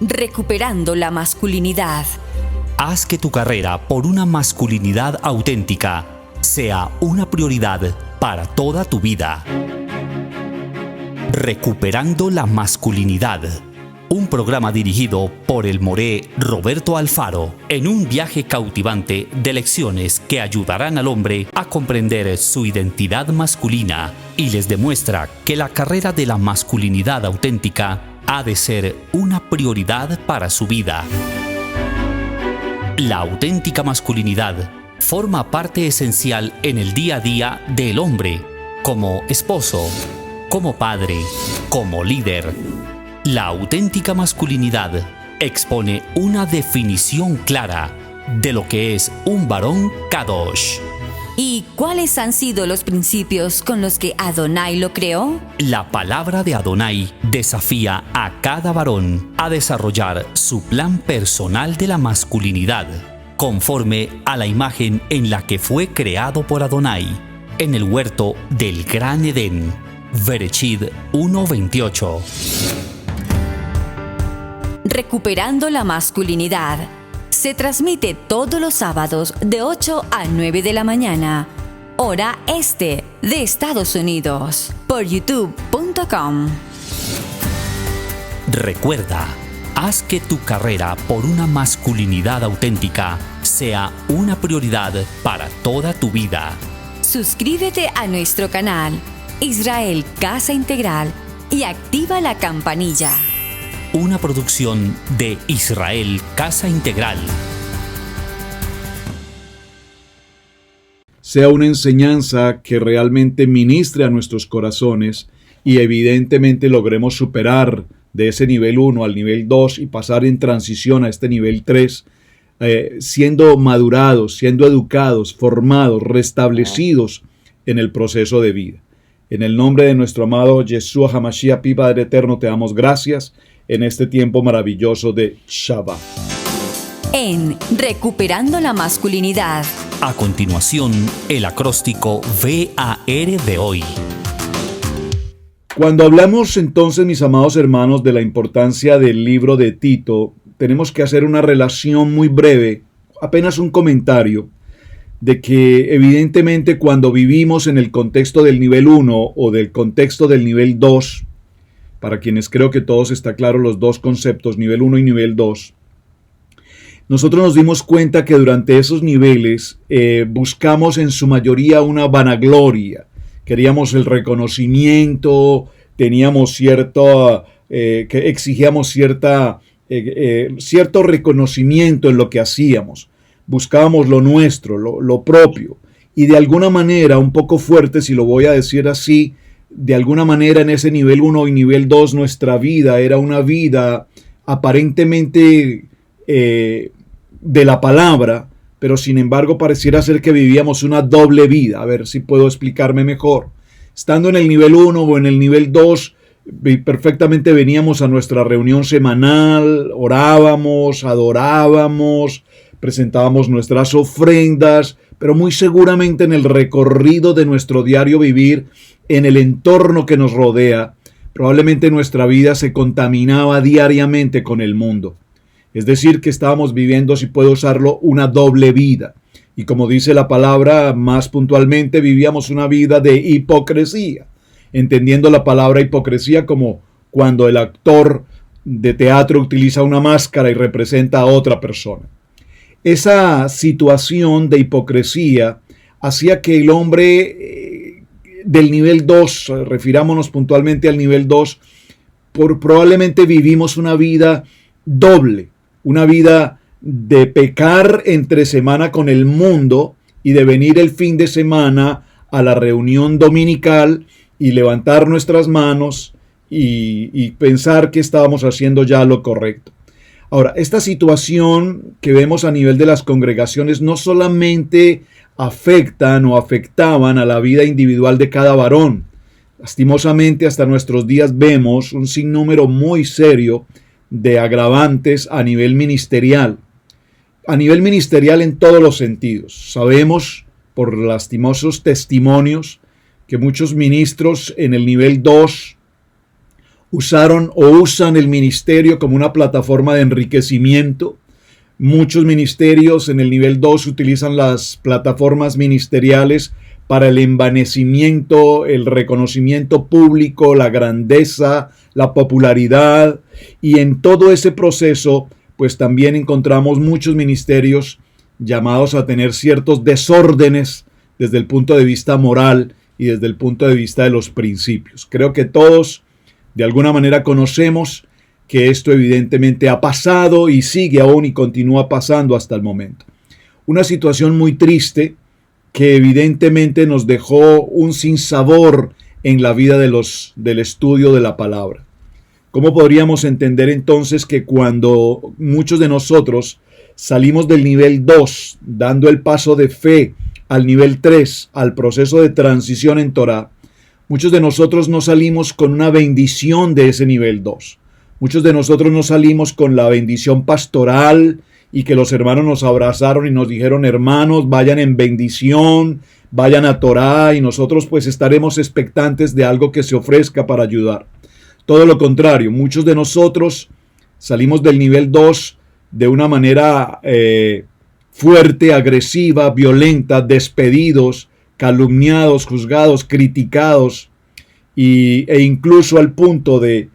Recuperando la masculinidad. Haz que tu carrera por una masculinidad auténtica sea una prioridad para toda tu vida. Recuperando la masculinidad. Un programa dirigido por el moré Roberto Alfaro, en un viaje cautivante de lecciones que ayudarán al hombre a comprender su identidad masculina y les demuestra que la carrera de la masculinidad auténtica ha de ser una prioridad para su vida. La auténtica masculinidad forma parte esencial en el día a día del hombre, como esposo, como padre, como líder. La auténtica masculinidad expone una definición clara de lo que es un varón Kadosh. ¿Y cuáles han sido los principios con los que Adonai lo creó? La palabra de Adonai desafía a cada varón a desarrollar su plan personal de la masculinidad, conforme a la imagen en la que fue creado por Adonai, en el huerto del Gran Edén. Bereshit 1:28. Recuperando la masculinidad. Se transmite todos los sábados de 8 a 9 de la mañana, hora este de Estados Unidos, por youtube.com. Recuerda, haz que tu carrera por una masculinidad auténtica sea una prioridad para toda tu vida. Suscríbete a nuestro canal Israel Casa Integral y activa la campanilla. Una producción de Israel Casa Integral. Sea una enseñanza que realmente ministre a nuestros corazones y evidentemente logremos superar de ese nivel 1 al nivel 2 y pasar en transición a este nivel 3, siendo madurados, siendo educados, formados, restablecidos en el proceso de vida. En el nombre de nuestro amado Yeshua HaMashiach, Padre Eterno, te damos gracias en este tiempo maravilloso de Shabbat. En Recuperando la Masculinidad. A continuación, el acróstico VAR de hoy. Cuando hablamos entonces, mis amados hermanos, de la importancia del libro de Tito, tenemos que hacer una relación muy breve, apenas un comentario, de que evidentemente cuando vivimos en el contexto del nivel 1 o del contexto del nivel 2, para quienes creo que todos está claro los dos conceptos, nivel 1 y nivel 2, nosotros nos dimos cuenta que durante esos niveles buscamos en su mayoría una vanagloria. Queríamos el reconocimiento, teníamos que exigíamos cierto reconocimiento en lo que hacíamos. Buscábamos lo nuestro, lo propio. Y de alguna manera, un poco fuerte, si lo voy a decir así, de alguna manera en ese nivel 1 y nivel 2 nuestra vida era una vida aparentemente de la palabra, pero sin embargo pareciera ser que vivíamos una doble vida. A ver si puedo explicarme mejor. Estando en el nivel 1 o en el nivel 2, perfectamente veníamos a nuestra reunión semanal, orábamos, adorábamos, presentábamos nuestras ofrendas, pero muy seguramente en el recorrido de nuestro diario vivir, en el entorno que nos rodea, probablemente nuestra vida se contaminaba diariamente con el mundo. Es decir, que estábamos viviendo, si puedo usarlo, una doble vida. Y como dice la palabra, más puntualmente, vivíamos una vida de hipocresía, entendiendo la palabra hipocresía como cuando el actor de teatro utiliza una máscara y representa a otra persona. Esa situación de hipocresía hacía que el hombre del nivel 2, refirámonos puntualmente al nivel 2, probablemente vivimos una vida doble, una vida de pecar entre semana con el mundo y de venir el fin de semana a la reunión dominical y levantar nuestras manos y pensar que estábamos haciendo ya lo correcto. Ahora, esta situación que vemos a nivel de las congregaciones no solamente afectan o afectaban a la vida individual de cada varón. Lastimosamente, hasta nuestros días vemos un sinnúmero muy serio de agravantes a nivel ministerial. A nivel ministerial en todos los sentidos. Sabemos por lastimosos testimonios que muchos ministros en el nivel 2 usaron o usan el ministerio como una plataforma de enriquecimiento. Muchos ministerios en el nivel 2 utilizan las plataformas ministeriales para el envanecimiento, el reconocimiento público, la grandeza, la popularidad. Y en todo ese proceso, pues también encontramos muchos ministerios llamados a tener ciertos desórdenes desde el punto de vista moral y desde el punto de vista de los principios. Creo que todos de alguna manera conocemos que esto evidentemente ha pasado y sigue aún y continúa pasando hasta el momento. Una situación muy triste que evidentemente nos dejó un sinsabor en la vida del estudio de la palabra. ¿Cómo podríamos entender entonces que cuando muchos de nosotros salimos del nivel 2, dando el paso de fe al nivel 3, al proceso de transición en Torah, muchos de nosotros no salimos con una bendición de ese nivel 2? Muchos de nosotros no salimos con la bendición pastoral y que los hermanos nos abrazaron y nos dijeron: hermanos, vayan en bendición, vayan a Torah, y nosotros pues estaremos expectantes de algo que se ofrezca para ayudar. Todo lo contrario, muchos de nosotros salimos del nivel 2 de una manera fuerte, agresiva, violenta, despedidos, calumniados, juzgados, criticados e incluso al punto de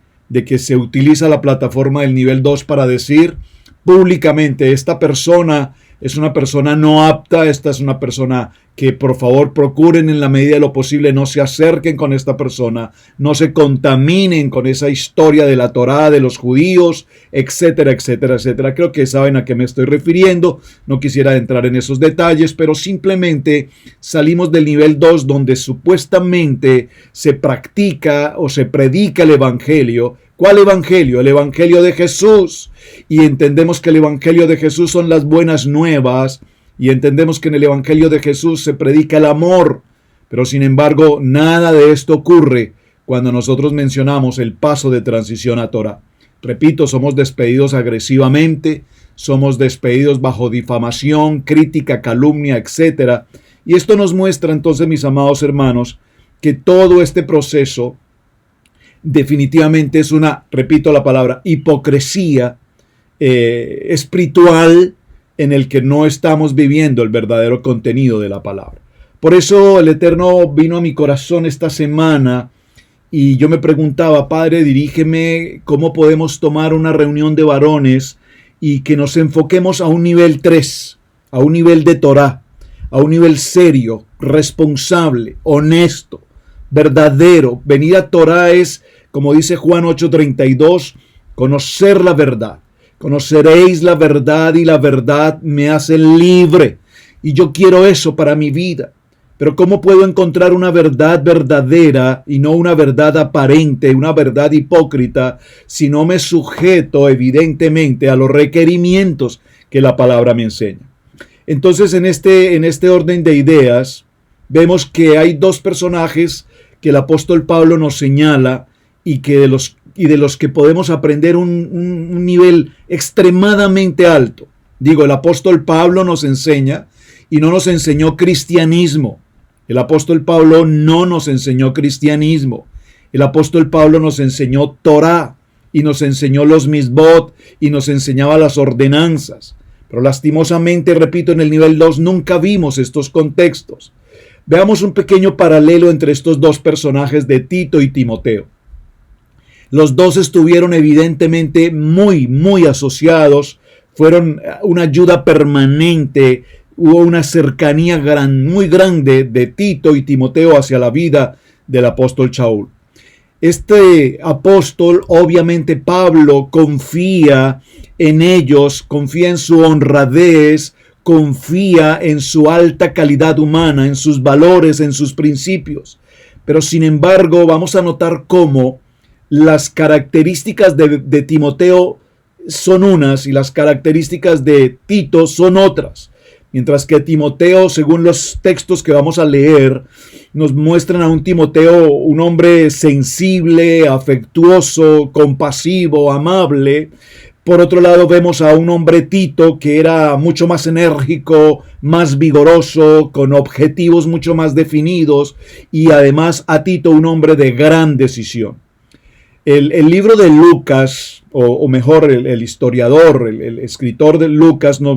que se utiliza la plataforma del nivel 2 para decir públicamente: esta persona es una persona no apta, esta es una persona que por favor procuren en la medida de lo posible no se acerquen con esta persona, no se contaminen con esa historia de la Torá, de los judíos, etcétera, etcétera, etcétera. Creo que saben a qué me estoy refiriendo, no quisiera entrar en esos detalles, pero simplemente salimos del nivel 2 donde supuestamente se practica o se predica el evangelio. ¿Cuál evangelio? El evangelio de Jesús. Y entendemos que el evangelio de Jesús son las buenas nuevas, y entendemos que en el evangelio de Jesús se predica el amor. Pero sin embargo, nada de esto ocurre cuando nosotros mencionamos el paso de transición a Torah. Repito, somos despedidos agresivamente, somos despedidos bajo difamación, crítica, calumnia, etc. Y esto nos muestra entonces, mis amados hermanos, que todo este proceso definitivamente es una, repito la palabra, hipocresía espiritual en el que no estamos viviendo el verdadero contenido de la palabra. Por eso el Eterno vino a mi corazón esta semana y yo me preguntaba: Padre, dirígeme cómo podemos tomar una reunión de varones y que nos enfoquemos a un nivel 3, a un nivel de Torah, a un nivel serio, responsable, honesto, verdadero. Venir a Torah es, como dice Juan 8:32, conocer la verdad. Conoceréis la verdad y la verdad me hace libre. Y yo quiero eso para mi vida. Pero ¿cómo puedo encontrar una verdad verdadera y no una verdad aparente, una verdad hipócrita, si no me sujeto evidentemente a los requerimientos que la palabra me enseña? Entonces en este orden de ideas vemos que hay dos personajes que el apóstol Pablo nos señala y de los que podemos aprender un nivel extremadamente alto. Digo, el apóstol Pablo nos enseña y no nos enseñó cristianismo. El apóstol Pablo no nos enseñó cristianismo. El apóstol Pablo nos enseñó Torah y nos enseñó los misbot y nos enseñaba las ordenanzas. Pero lastimosamente, repito, en el nivel 2 nunca vimos estos contextos. Veamos un pequeño paralelo entre estos dos personajes de Tito y Timoteo. Los dos estuvieron evidentemente muy asociados, fueron una ayuda permanente, hubo una cercanía muy grande de Tito y Timoteo hacia la vida del apóstol Shaul. Este apóstol, obviamente Pablo, confía en ellos, confía en su honradez, confía en su alta calidad humana, en sus valores, en sus principios. Pero sin embargo, vamos a notar cómo las características de Timoteo son unas y las características de Tito son otras. Mientras que Timoteo, según los textos que vamos a leer, nos muestran a un Timoteo, un hombre sensible, afectuoso, compasivo, amable. Por otro lado, vemos a un hombre Tito que era mucho más enérgico, más vigoroso, con objetivos mucho más definidos, y además a Tito un hombre de gran decisión. El libro de Lucas, o mejor, el historiador, el escritor de Lucas no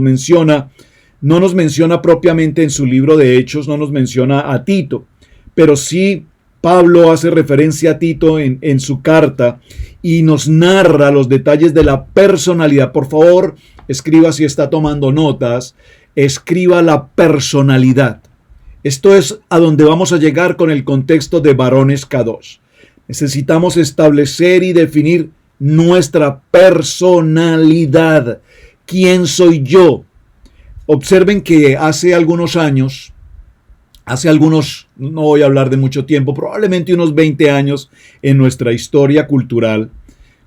nos menciona propiamente en su libro de Hechos, no nos menciona a Tito, pero sí Pablo hace referencia a Tito en su carta y nos narra los detalles de la personalidad. Por favor, escriba si está tomando notas, escriba la personalidad. Esto es a donde vamos a llegar con el contexto de varones Kadosh. Necesitamos establecer y definir nuestra personalidad. ¿Quién soy yo? Observen que hace algunos años, no voy a hablar de mucho tiempo, probablemente unos 20 años en nuestra historia cultural,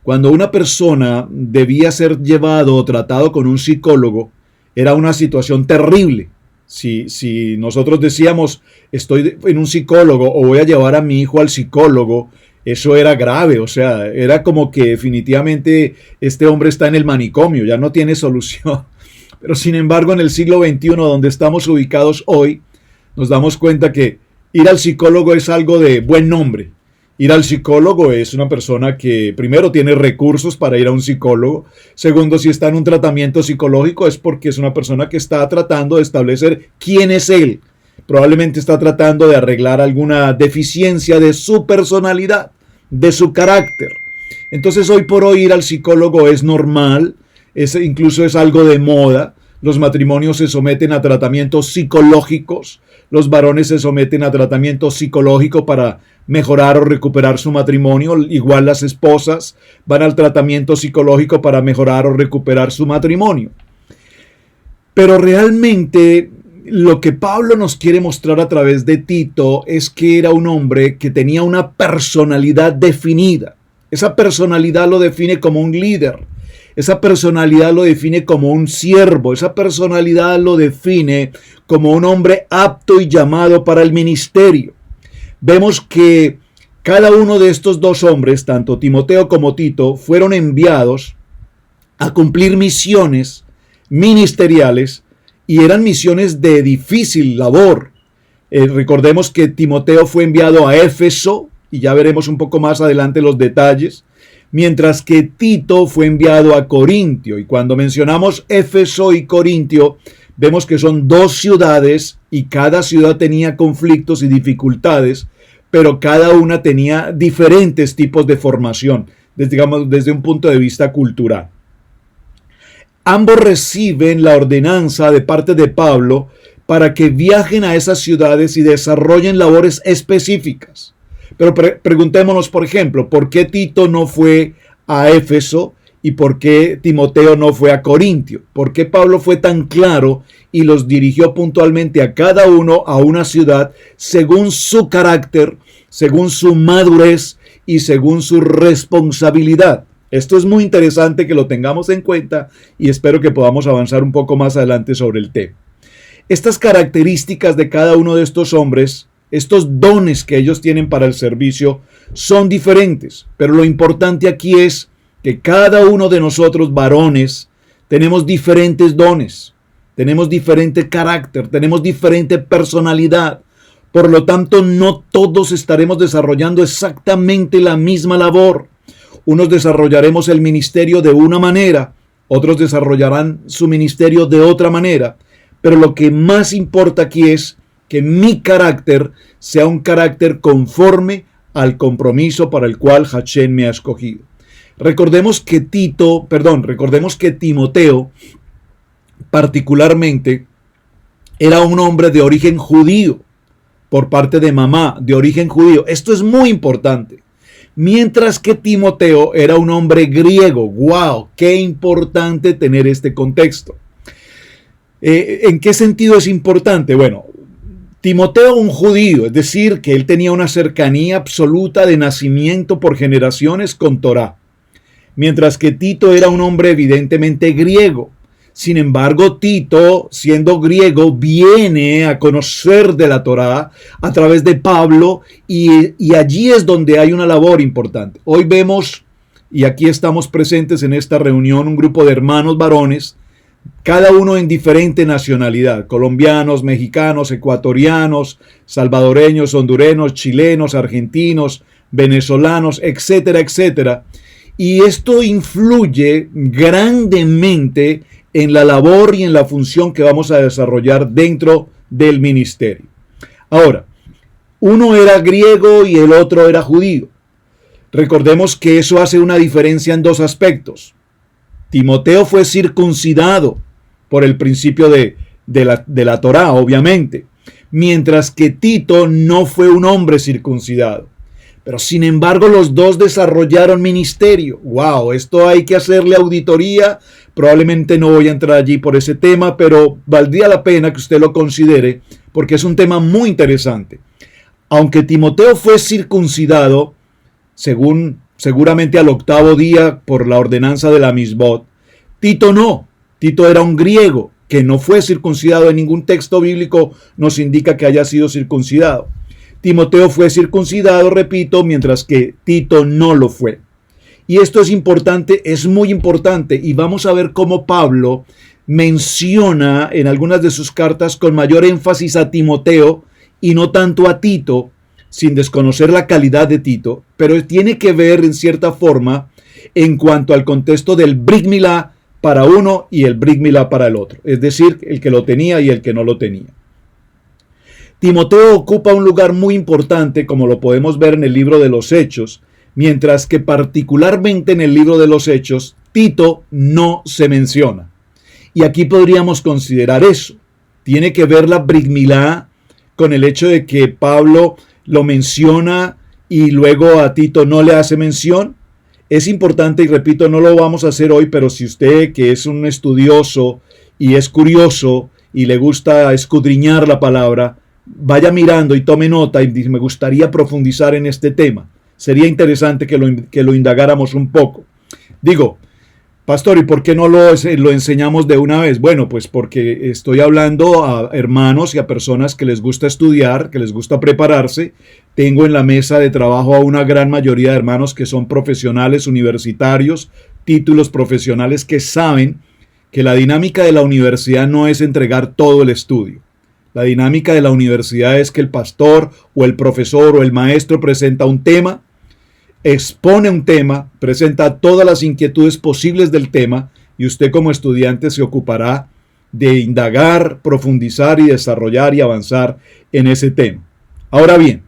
cuando una persona debía ser llevado o tratado con un psicólogo, era una situación terrible. Si nosotros decíamos, estoy en un psicólogo o voy a llevar a mi hijo al psicólogo, eso era grave, o sea, era como que definitivamente este hombre está en el manicomio, ya no tiene solución. Pero sin embargo, en el siglo XXI, donde estamos ubicados hoy, nos damos cuenta que ir al psicólogo es algo de buen nombre. Ir al psicólogo es una persona que primero tiene recursos para ir a un psicólogo. Segundo, si está en un tratamiento psicológico es porque es una persona que está tratando de establecer quién es él. Probablemente está tratando de arreglar alguna deficiencia de su personalidad, de su carácter. Entonces hoy por hoy ir al psicólogo es normal, incluso es algo de moda. Los matrimonios se someten a tratamientos psicológicos. Los varones se someten a tratamiento psicológico para mejorar o recuperar su matrimonio. Igual las esposas van al tratamiento psicológico para mejorar o recuperar su matrimonio. Pero realmente lo que Pablo nos quiere mostrar a través de Tito es que era un hombre que tenía una personalidad definida. Esa personalidad lo define como un líder. Esa personalidad lo define como un siervo. Esa personalidad lo define como un hombre apto y llamado para el ministerio. Vemos que cada uno de estos dos hombres, tanto Timoteo como Tito, fueron enviados a cumplir misiones ministeriales y eran misiones de difícil labor. Recordemos que Timoteo fue enviado a Éfeso y ya veremos un poco más adelante los detalles, mientras que Tito fue enviado a Corintio. Y cuando mencionamos Éfeso y Corintio, vemos que son dos ciudades y cada ciudad tenía conflictos y dificultades, pero cada una tenía diferentes tipos de formación, desde un punto de vista cultural. Ambos reciben la ordenanza de parte de Pablo para que viajen a esas ciudades y desarrollen labores específicas. Pero preguntémonos, por ejemplo, ¿por qué Tito no fue a Éfeso y por qué Timoteo no fue a Corintio? ¿Por qué Pablo fue tan claro y los dirigió puntualmente a cada uno a una ciudad según su carácter, según su madurez y según su responsabilidad? Esto es muy interesante que lo tengamos en cuenta y espero que podamos avanzar un poco más adelante sobre el tema. Estas características de cada uno de estos hombres, estos dones que ellos tienen para el servicio, son diferentes, pero lo importante aquí es que cada uno de nosotros, varones, tenemos diferentes dones, tenemos diferente carácter, tenemos diferente personalidad. Por lo tanto, no todos estaremos desarrollando exactamente la misma labor. Unos desarrollaremos el ministerio de una manera, otros desarrollarán su ministerio de otra manera, pero lo que más importa aquí es que mi carácter sea un carácter conforme al compromiso para el cual Hashem me ha escogido. Recordemos que Timoteo particularmente era un hombre de origen judío, por parte de mamá, de origen judío. Esto es muy importante. Mientras que Timoteo era un hombre griego. ¡Wow! ¡Qué importante tener este contexto! ¿En qué sentido es importante? Bueno, Timoteo, un judío, es decir, que él tenía una cercanía absoluta de nacimiento por generaciones con Torá. Mientras que Tito era un hombre evidentemente griego. Sin embargo, Tito, siendo griego, viene a conocer de la Torá a través de Pablo y allí es donde hay una labor importante. Hoy vemos, y aquí estamos presentes en esta reunión, un grupo de hermanos varones, cada uno en diferente nacionalidad, colombianos, mexicanos, ecuatorianos, salvadoreños, hondureños, chilenos, argentinos, venezolanos, etcétera, etcétera. Y esto influye grandemente en la labor y en la función que vamos a desarrollar dentro del ministerio. Ahora, uno era griego y el otro era judío. Recordemos que eso hace una diferencia en dos aspectos. Timoteo fue circuncidado por el principio de la Torá, obviamente, mientras que Tito no fue un hombre circuncidado. Pero sin embargo los dos desarrollaron ministerio. ¡Wow! Esto hay que hacerle auditoría. Probablemente no voy a entrar allí por ese tema, pero valdría la pena que usted lo considere porque es un tema muy interesante. Aunque Timoteo fue circuncidado, seguramente al 8º día por la ordenanza de la Misbot, Tito no. Tito era un griego que no fue circuncidado. En ningún texto bíblico nos indica que haya sido circuncidado. Timoteo fue circuncidado, repito, mientras que Tito no lo fue. Y esto es importante, es muy importante, y vamos a ver cómo Pablo menciona en algunas de sus cartas con mayor énfasis a Timoteo y no tanto a Tito, sin desconocer la calidad de Tito, pero tiene que ver en cierta forma en cuanto al contexto del Brit Milá para uno y el Brit Milá para el otro, es decir, el que lo tenía y el que no lo tenía. Timoteo ocupa un lugar muy importante, como lo podemos ver en el libro de los Hechos, mientras que particularmente en el libro de los Hechos, Tito no se menciona. Y aquí podríamos considerar eso. Tiene que ver la Brit Milá con el hecho de que Pablo lo menciona y luego a Tito no le hace mención. Es importante, y repito, no lo vamos a hacer hoy, pero si usted, que es un estudioso y es curioso y le gusta escudriñar la palabra, vaya mirando y tome nota y dice, me gustaría profundizar en este tema. Sería interesante que lo indagáramos un poco. Digo, pastor, ¿y por qué no lo enseñamos de una vez? Bueno, pues porque estoy hablando a hermanos y a personas que les gusta estudiar, que les gusta prepararse. Tengo en la mesa de trabajo a una gran mayoría de hermanos que son profesionales universitarios, títulos profesionales que saben que la dinámica de la universidad no es entregar todo el estudio. La dinámica de la universidad es que el pastor o el profesor o el maestro presenta un tema, expone un tema, presenta todas las inquietudes posibles del tema y usted como estudiante se ocupará de indagar, profundizar y desarrollar y avanzar en ese tema. Ahora bien,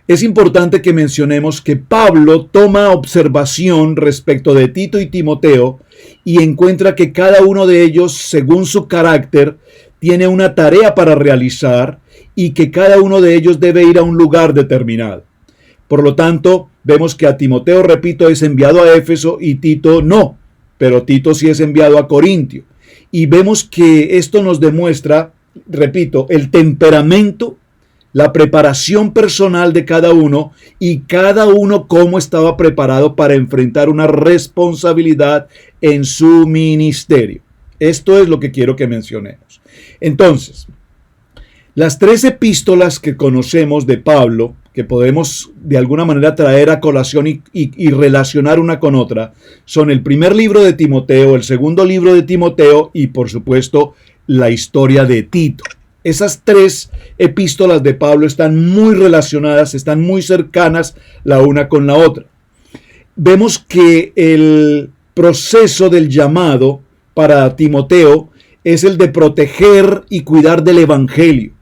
es importante que mencionemos que Pablo toma observación respecto de Tito y Timoteo y encuentra que cada uno de ellos, según su carácter, tiene una tarea para realizar y que cada uno de ellos debe ir a un lugar determinado. Por lo tanto, vemos que a Timoteo, repito, es enviado a Éfeso y Tito no, pero Tito sí es enviado a Corintio. Y vemos que esto nos demuestra, repito, el temperamento, la preparación personal de cada uno y cada uno cómo estaba preparado para enfrentar una responsabilidad en su ministerio. Esto es lo que quiero que mencionemos. Entonces, las 3 epístolas que conocemos de Pablo, que podemos de alguna manera traer a colación y relacionar una con otra, son el primer libro de Timoteo, el segundo libro de Timoteo y por supuesto la historia de Tito. Esas 3 epístolas de Pablo están muy relacionadas, están muy cercanas la una con la otra. Vemos que el proceso del llamado para Timoteo es el de proteger y cuidar del evangelio.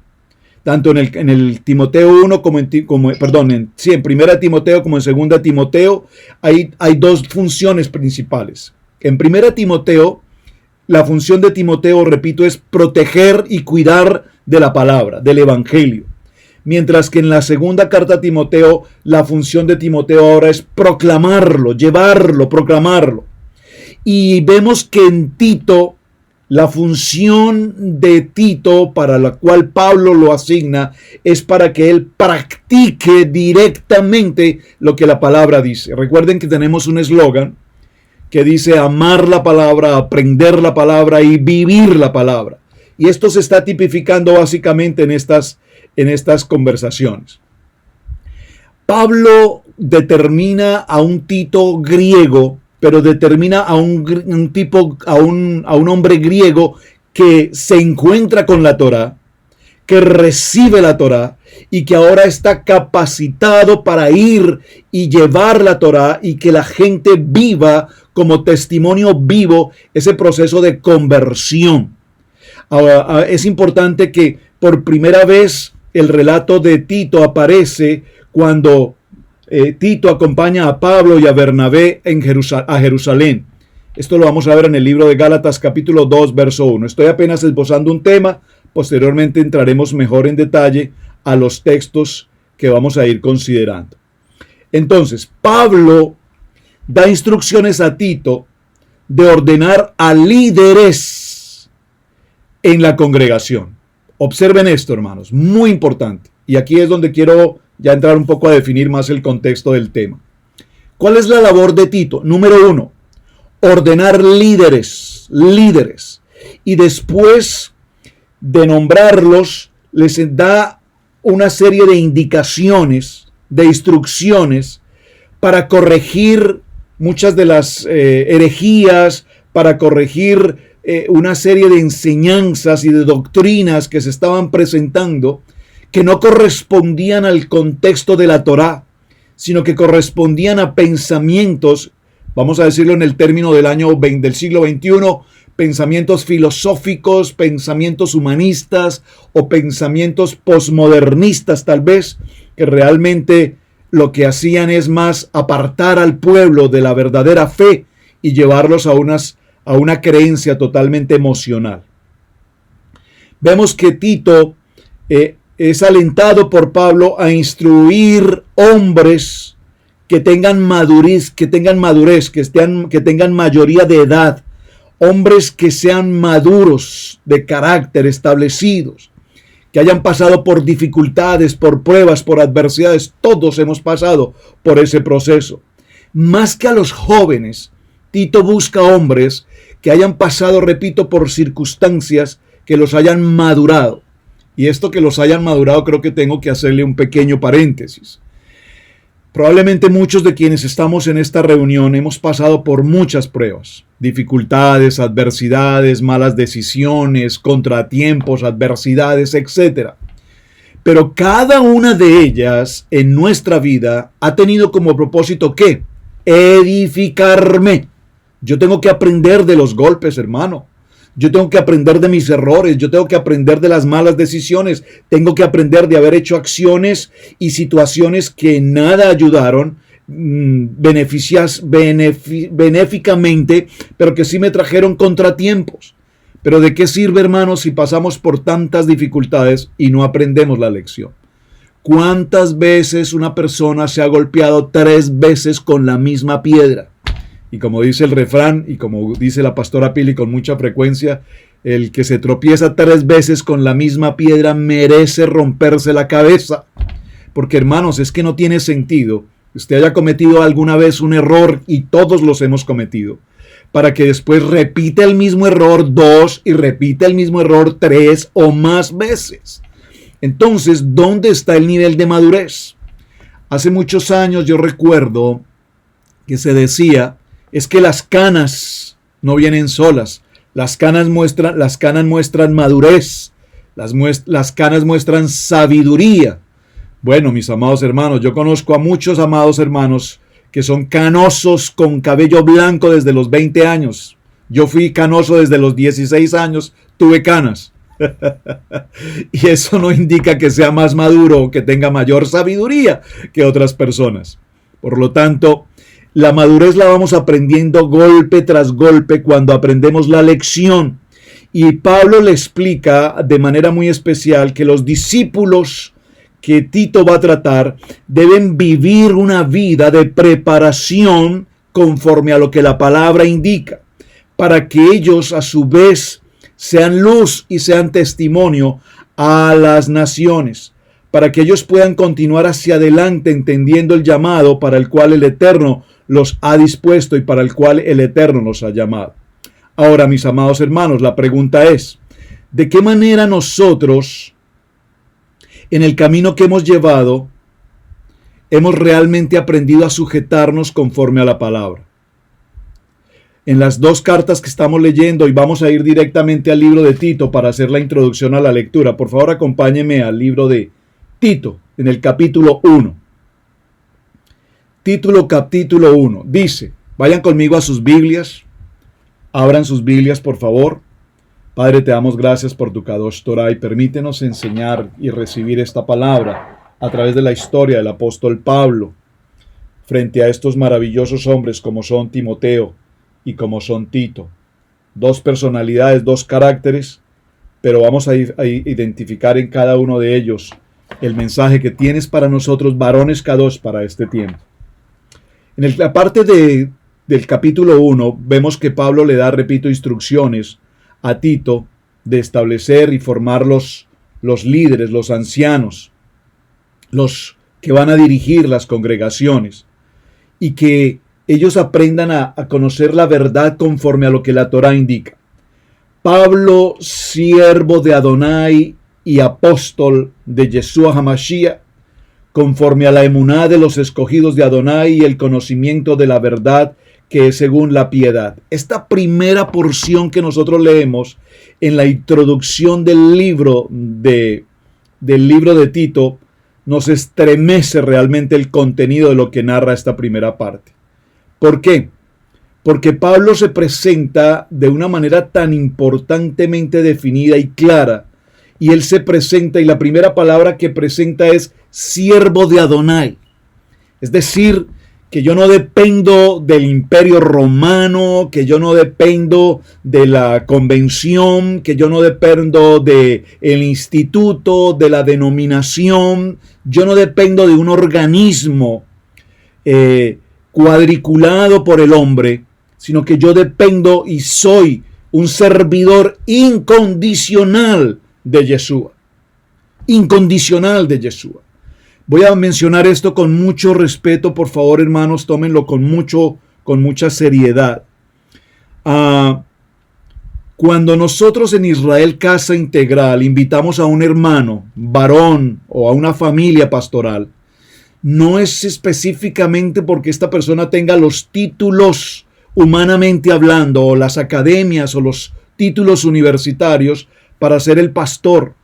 Tanto en el Timoteo 1 en 1 Timoteo como en 2 Timoteo hay 2 funciones principales. En 1 Timoteo, la función de Timoteo, repito, es proteger y cuidar de la palabra, del evangelio. Mientras que en la segunda carta a Timoteo, la función de Timoteo ahora es proclamarlo, llevarlo, proclamarlo. Y vemos que en Tito, la función de Tito para la cual Pablo lo asigna es para que él practique directamente lo que la palabra dice. Recuerden que tenemos un eslogan que dice amar la palabra, aprender la palabra y vivir la palabra. Y esto se está tipificando básicamente en estas conversaciones. Pablo determina a un Tito griego, pero determina a un hombre griego que se encuentra con la Torá, que recibe la Torá y que ahora está capacitado para ir y llevar la Torá y que la gente viva como testimonio vivo ese proceso de conversión. Ahora, es importante que por primera vez el relato de Tito aparece cuando Tito acompaña a Pablo y a Bernabé a Jerusalén. Esto lo vamos a ver en el libro de Gálatas capítulo 2, verso 1. Estoy apenas esbozando un tema, posteriormente entraremos mejor en detalle a los textos que vamos a ir considerando. Entonces, Pablo da instrucciones a Tito de ordenar a líderes en la congregación. Observen esto, hermanos, muy importante. Y aquí es donde quiero ya entrar un poco a definir más el contexto del tema. ¿Cuál es la labor de Tito? Número 1, ordenar líderes. Y después de nombrarlos, les da una serie de indicaciones, de instrucciones, para corregir muchas de las herejías, para corregir una serie de enseñanzas y de doctrinas que se estaban presentando que no correspondían al contexto de la Torá, sino que correspondían a pensamientos, vamos a decirlo en el término del siglo XXI, pensamientos filosóficos, pensamientos humanistas o pensamientos posmodernistas tal vez, que realmente lo que hacían es más apartar al pueblo de la verdadera fe y llevarlos a una creencia totalmente emocional. Vemos que Tito es alentado por Pablo a instruir hombres que tengan madurez, que tengan mayoría de edad, hombres que sean maduros de carácter, establecidos, que hayan pasado por dificultades, por pruebas, por adversidades. Todos hemos pasado por ese proceso. Más que a los jóvenes, Tito busca hombres que hayan pasado, repito, por circunstancias que los hayan madurado. Y esto que los hayan madurado, creo que tengo que hacerle un pequeño paréntesis. Probablemente muchos de quienes estamos en esta reunión hemos pasado por muchas pruebas, dificultades, adversidades, malas decisiones, contratiempos, adversidades, etc. Pero cada una de ellas en nuestra vida ha tenido como propósito ¿qué? Edificarme. Yo tengo que aprender de los golpes, hermano. Yo tengo que aprender de mis errores, yo tengo que aprender de las malas decisiones, tengo que aprender de haber hecho acciones y situaciones que nada ayudaron benéficamente, pero que sí me trajeron contratiempos. Pero ¿de qué sirve, hermanos, si pasamos por tantas dificultades y no aprendemos la lección? ¿Cuántas veces una persona se ha golpeado 3 veces con la misma piedra? Y como dice el refrán, y como dice la pastora Pili con mucha frecuencia, el que se tropieza 3 veces con la misma piedra merece romperse la cabeza. Porque, hermanos, es que no tiene sentido que usted haya cometido alguna vez un error, y todos los hemos cometido, para que después repita el mismo error 2 y repita el mismo error 3 o más veces. Entonces, ¿dónde está el nivel de madurez? Hace muchos años yo recuerdo que se decía, es que las canas no vienen solas. Las canas muestran madurez. Las canas muestran sabiduría. Bueno, mis amados hermanos, yo conozco a muchos amados hermanos que son canosos con cabello blanco desde los 20 años. Yo fui canoso desde los 16 años, tuve canas. Y eso no indica que sea más maduro o que tenga mayor sabiduría que otras personas. Por lo tanto, la madurez la vamos aprendiendo golpe tras golpe cuando aprendemos la lección. Y Pablo le explica de manera muy especial que los discípulos que Tito va a tratar deben vivir una vida de preparación conforme a lo que la palabra indica, para que ellos a su vez sean luz y sean testimonio a las naciones, para que ellos puedan continuar hacia adelante entendiendo el llamado para el cual el Eterno los ha dispuesto y para el cual el Eterno los ha llamado. Ahora, mis amados hermanos, la pregunta es, ¿de qué manera nosotros, en el camino que hemos llevado, hemos realmente aprendido a sujetarnos conforme a la palabra? en las dos cartas que estamos leyendo, y vamos a ir directamente al libro de Tito para hacer la introducción a la lectura. Por favor, acompáñeme al libro de Tito, en el capítulo 1. Capítulo 1. Dice, vayan conmigo a sus Biblias, abran sus Biblias, por favor. Padre, te damos gracias por tu Kadosh Torah y permítenos enseñar y recibir esta palabra a través de la historia del apóstol Pablo, frente a estos maravillosos hombres como son Timoteo y como son Tito. Dos personalidades, dos caracteres, pero vamos a identificar en cada uno de ellos el mensaje que tienes para nosotros, varones Kadosh, para este tiempo. En la parte del capítulo 1 vemos que Pablo le da, repito, instrucciones a Tito de establecer y formar los líderes, los ancianos, los que van a dirigir las congregaciones, y que ellos aprendan a conocer la verdad conforme a lo que la Torá indica. Pablo, siervo de Adonai y apóstol de Yeshua HaMashiach, conforme a la emuná de los escogidos de Adonai y el conocimiento de la verdad que es según la piedad. Esta primera porción que nosotros leemos en la introducción del libro de Tito nos estremece realmente el contenido de lo que narra esta primera parte. ¿Por qué? Porque Pablo se presenta de una manera tan importantemente definida y clara, y él se presenta, y la primera palabra que presenta es siervo de Adonai. Es decir, que yo no dependo del imperio romano, que yo no dependo de la convención, que yo no dependo del instituto, de la denominación, yo no dependo de un organismo cuadriculado por el hombre, sino que yo dependo y soy un servidor incondicional de Yeshua. Incondicional de Yeshua. Voy a mencionar esto con mucho respeto, por favor, hermanos, tómenlo con mucha seriedad. Cuando nosotros en Israel Casa Integral invitamos a un hermano, varón, o a una familia pastoral, no es específicamente porque esta persona tenga los títulos humanamente hablando, o las academias, o los títulos universitarios para ser el pastor,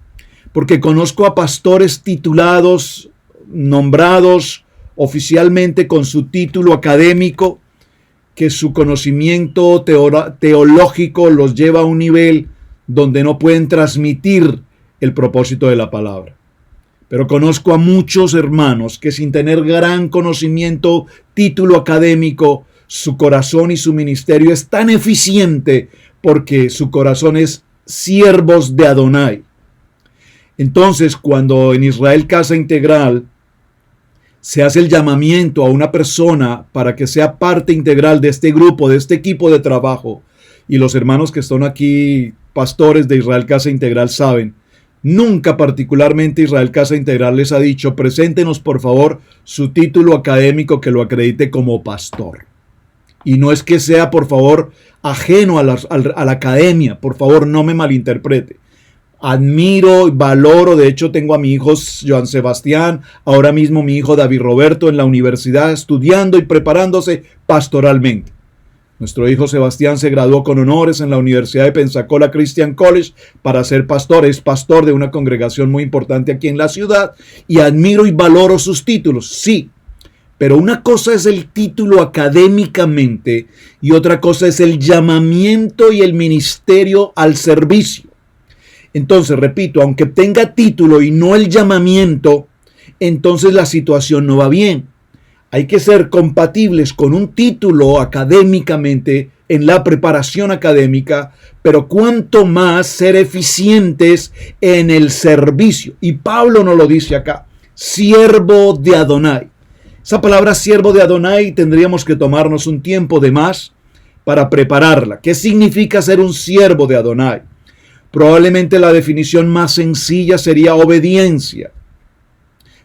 porque conozco a pastores titulados, nombrados oficialmente con su título académico, que su conocimiento teológico los lleva a un nivel donde no pueden transmitir el propósito de la palabra. Pero conozco a muchos hermanos que sin tener gran conocimiento, título académico, su corazón y su ministerio es tan eficiente porque su corazón es siervos de Adonai. Entonces, cuando en Israel Casa Integral se hace el llamamiento a una persona para que sea parte integral de este grupo, de este equipo de trabajo, y los hermanos que están aquí, pastores de Israel Casa Integral, saben, nunca particularmente Israel Casa Integral les ha dicho, preséntenos por favor su título académico que lo acredite como pastor. Y no es que sea por favor ajeno a la academia, por favor no me malinterprete. Admiro y valoro, de hecho tengo a mi hijo Joan Sebastián, ahora mismo mi hijo David Roberto en la universidad estudiando y preparándose pastoralmente. Nuestro hijo Sebastián se graduó con honores en la Universidad de Pensacola Christian College para ser pastor, es pastor de una congregación muy importante aquí en la ciudad y admiro y valoro sus títulos, sí. Pero una cosa es el título académicamente y otra cosa es el llamamiento y el ministerio al servicio. Entonces, repito, aunque tenga título y no el llamamiento, entonces la situación no va bien. Hay que ser compatibles con un título académicamente en la preparación académica, pero cuanto más ser eficientes en el servicio. Y Pablo nos lo dice acá, siervo de Adonai. Esa palabra siervo de Adonai tendríamos que tomarnos un tiempo de más para prepararla. ¿Qué significa ser un siervo de Adonai? Probablemente la definición más sencilla sería obediencia.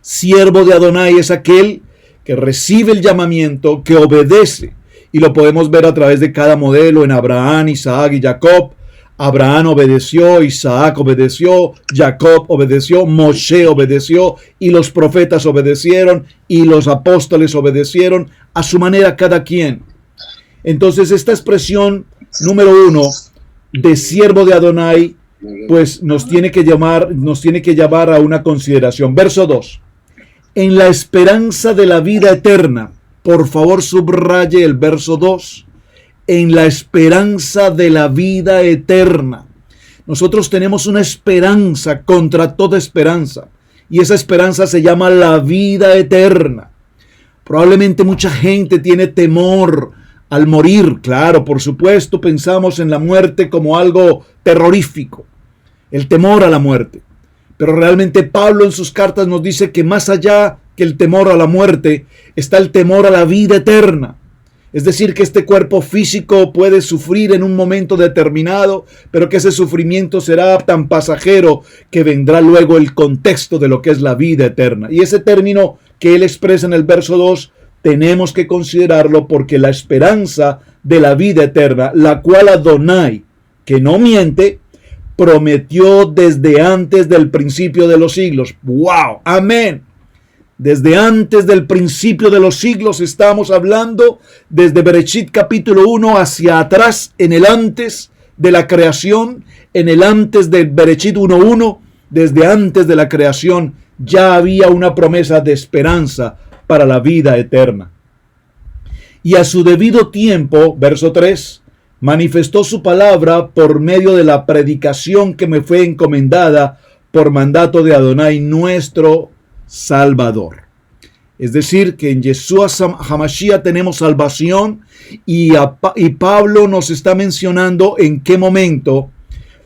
Siervo de Adonai es aquel que recibe el llamamiento, que obedece. Y lo podemos ver a través de cada modelo en Abraham, Isaac y Jacob. Abraham obedeció, Isaac obedeció, Jacob obedeció, Moshe obedeció y los profetas obedecieron y los apóstoles obedecieron a su manera cada quien. Entonces esta expresión número 1 de siervo de Adonai, pues nos tiene que llevar a una consideración. Verso 2. En la esperanza de la vida eterna. Por favor, subraye el verso 2. En la esperanza de la vida eterna. Nosotros tenemos una esperanza contra toda esperanza. Y esa esperanza se llama la vida eterna. Probablemente mucha gente tiene temor al morir. Claro, por supuesto, pensamos en la muerte como algo terrorífico. El temor a la muerte. Pero realmente Pablo en sus cartas nos dice que más allá que el temor a la muerte, está el temor a la vida eterna. Es decir, que este cuerpo físico puede sufrir en un momento determinado, pero que ese sufrimiento será tan pasajero que vendrá luego el contexto de lo que es la vida eterna. Y ese término que él expresa en el verso 2, tenemos que considerarlo porque la esperanza de la vida eterna, la cual Adonai, que no miente, prometió desde antes del principio de los siglos. ¡Wow! ¡Amén! Desde antes del principio de los siglos estamos hablando, desde Bereshit capítulo 1 hacia atrás, en el antes de la creación, en el antes de Bereshit 1:1, desde antes de la creación ya había una promesa de esperanza para la vida eterna. Y a su debido tiempo, verso 3, manifestó su palabra por medio de la predicación que me fue encomendada por mandato de Adonai nuestro Salvador. Es decir, que en Yeshua HaMashiach tenemos salvación y Pablo nos está mencionando en qué momento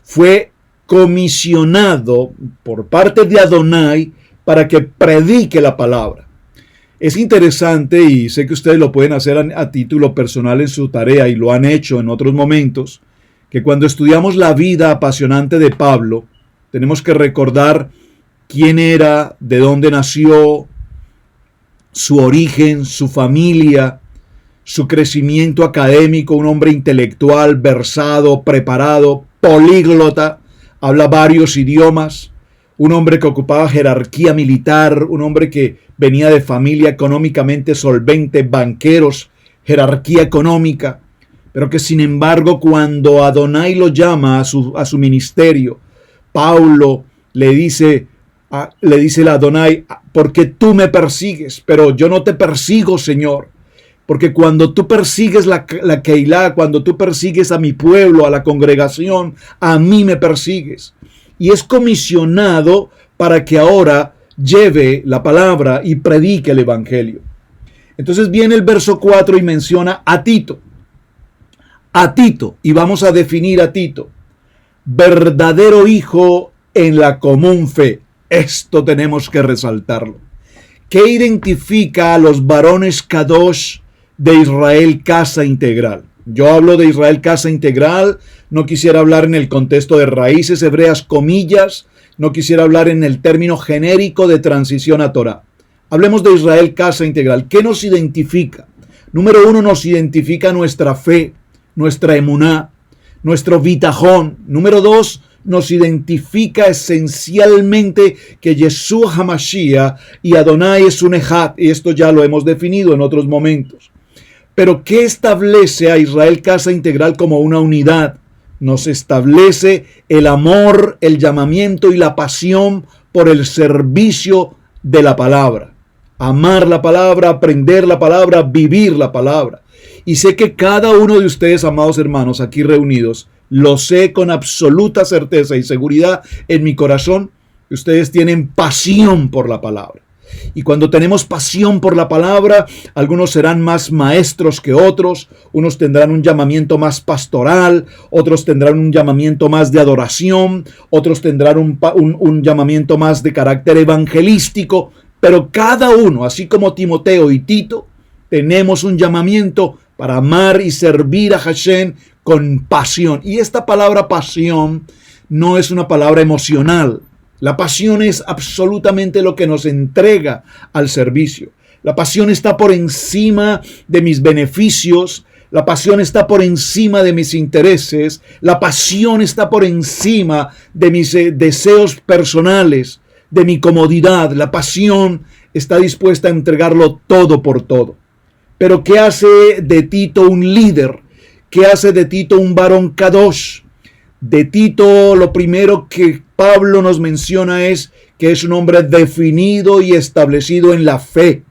fue comisionado por parte de Adonai para que predique la palabra. Es interesante y sé que ustedes lo pueden hacer a título personal en su tarea y lo han hecho en otros momentos, que cuando estudiamos la vida apasionante de Pablo, tenemos que recordar quién era, de dónde nació, su origen, su familia, su crecimiento académico, un hombre intelectual, versado, preparado, políglota, habla varios idiomas, un hombre que ocupaba jerarquía militar, un hombre que venía de familia económicamente solvente, banqueros, jerarquía económica, pero que sin embargo cuando Adonai lo llama a su ministerio, Pablo le dice a Adonai, porque tú me persigues, pero yo no te persigo, Señor. Porque cuando tú persigues la Keilah, cuando tú persigues a mi pueblo, a la congregación, a mí me persigues. Y es comisionado para que ahora lleve la palabra y predique el evangelio. Entonces viene el verso 4 y menciona a Tito. A Tito, y vamos a definir a Tito. Verdadero hijo en la común fe. Esto tenemos que resaltarlo. ¿Qué identifica a los varones Kadosh de Israel Casa Integral? Yo hablo de Israel Casa Integral, no quisiera hablar en el contexto de raíces hebreas, comillas, no quisiera hablar en el término genérico de transición a Torah. Hablemos de Israel Casa Integral. ¿Qué nos identifica? Número 1, nos identifica nuestra fe, nuestra emuná, nuestro bitajón. Número 2, nos identifica esencialmente que Yeshua HaMashiach y Adonai es un ejad, y esto ya lo hemos definido en otros momentos. Pero ¿qué establece a Israel Casa Integral como una unidad? Nos establece el amor, el llamamiento y la pasión por el servicio de la palabra. Amar la palabra, aprender la palabra, vivir la palabra. Y sé que cada uno de ustedes, amados hermanos, aquí reunidos, lo sé con absoluta certeza y seguridad en mi corazón, que ustedes tienen pasión por la palabra. Y cuando tenemos pasión por la palabra, algunos serán más maestros que otros, unos tendrán un llamamiento más pastoral, otros tendrán un llamamiento más de adoración, otros tendrán un llamamiento más de carácter evangelístico, pero cada uno, así como Timoteo y Tito, tenemos un llamamiento para amar y servir a Hashem con pasión. Y esta palabra pasión no es una palabra emocional. La pasión es absolutamente lo que nos entrega al servicio. La pasión está por encima de mis beneficios. La pasión está por encima de mis intereses. La pasión está por encima de mis deseos personales, de mi comodidad. La pasión está dispuesta a entregarlo todo por todo. Pero ¿qué hace de Tito un líder? ¿Qué hace de Tito un varón kadosh? De Tito, lo primero que Pablo nos menciona es que es un hombre definido y establecido en la fe.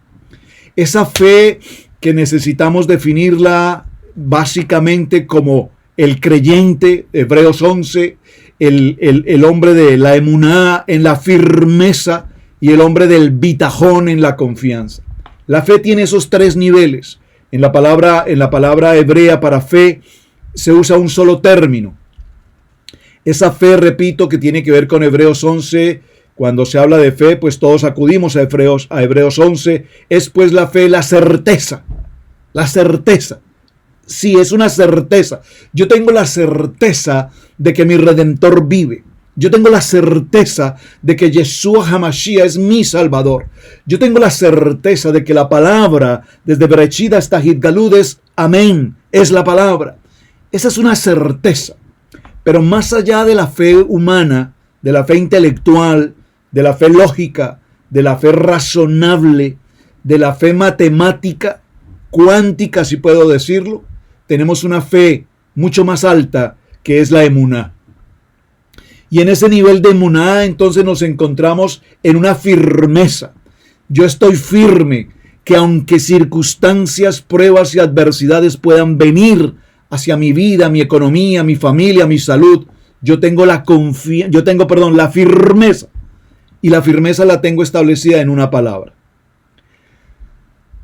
Esa fe que necesitamos definirla básicamente como el creyente, Hebreos 11, el hombre de la emuná en la firmeza y el hombre del bitajón en la confianza. La fe tiene esos tres niveles. En la palabra hebrea para fe se usa un solo término. Esa fe, repito, que tiene que ver con Hebreos 11, cuando se habla de fe, pues todos acudimos a Hebreos 11, es pues la fe, la certeza. La certeza. Sí, es una certeza. Yo tengo la certeza de que mi Redentor vive. Yo tengo la certeza de que Yeshua HaMashiach es mi Salvador. Yo tengo la certeza de que la palabra, desde Bereshit hasta Hitgalud, es amén, es la palabra. Esa es una certeza. Pero más allá de la fe humana, de la fe intelectual, de la fe lógica, de la fe razonable, de la fe matemática, cuántica, si puedo decirlo, tenemos una fe mucho más alta, que es la emuná. Y en ese nivel de emuná, entonces nos encontramos en una firmeza. Yo estoy firme que aunque circunstancias, pruebas y adversidades puedan venir hacia mi vida, mi economía, mi familia, mi salud, yo tengo la firmeza. Y la firmeza la tengo establecida en una palabra.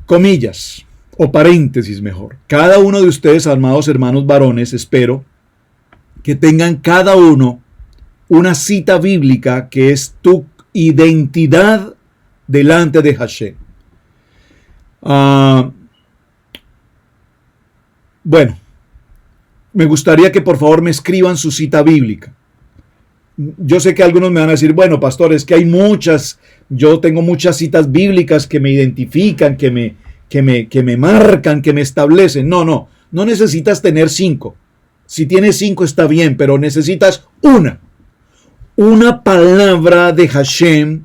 Comillas, o paréntesis mejor. Cada uno de ustedes, amados hermanos varones, espero que tengan cada uno una cita bíblica que es tu identidad delante de Hashem. Bueno, me gustaría que por favor me escriban su cita bíblica. Yo sé que algunos me van a decir, bueno, pastor, es que hay muchas, yo tengo muchas citas bíblicas que me identifican, que me marcan, que me establecen. No necesitas tener 5. Si tienes 5 está bien, pero necesitas una palabra de Hashem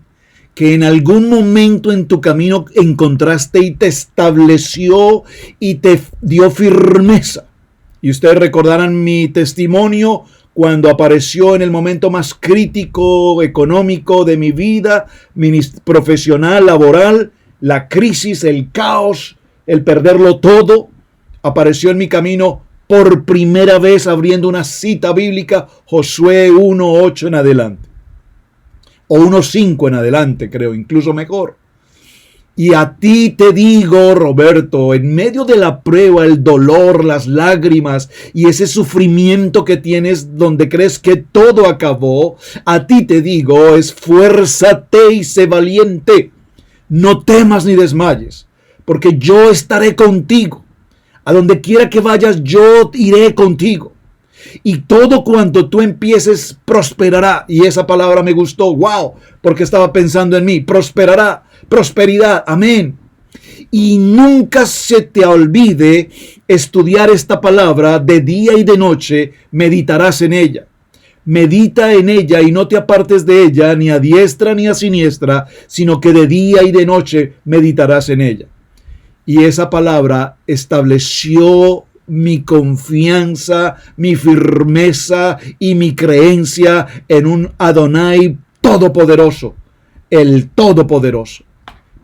que en algún momento en tu camino encontraste y te estableció y te dio firmeza. Y ustedes recordarán mi testimonio cuando apareció en el momento más crítico económico de mi vida, profesional, laboral, la crisis, el caos, el perderlo todo, apareció en mi camino por primera vez abriendo una cita bíblica, Josué 1:8 en adelante. O 1:5 en adelante, creo, incluso mejor. Y a ti te digo, Roberto, en medio de la prueba, el dolor, las lágrimas y ese sufrimiento que tienes donde crees que todo acabó, a ti te digo, esfuérzate y sé valiente. No temas ni desmayes, porque yo estaré contigo. A donde quiera que vayas, yo iré contigo. Y todo cuanto tú empieces prosperará. Y esa palabra me gustó. ¡Wow! Porque estaba pensando en mí. Prosperará. Prosperidad. Amén. Y nunca se te olvide estudiar esta palabra de día y de noche. Meditarás en ella. Medita en ella y no te apartes de ella ni a diestra ni a siniestra, sino que de día y de noche meditarás en ella. Y esa palabra estableció mi confianza, mi firmeza y mi creencia en un Adonai todopoderoso, el todopoderoso.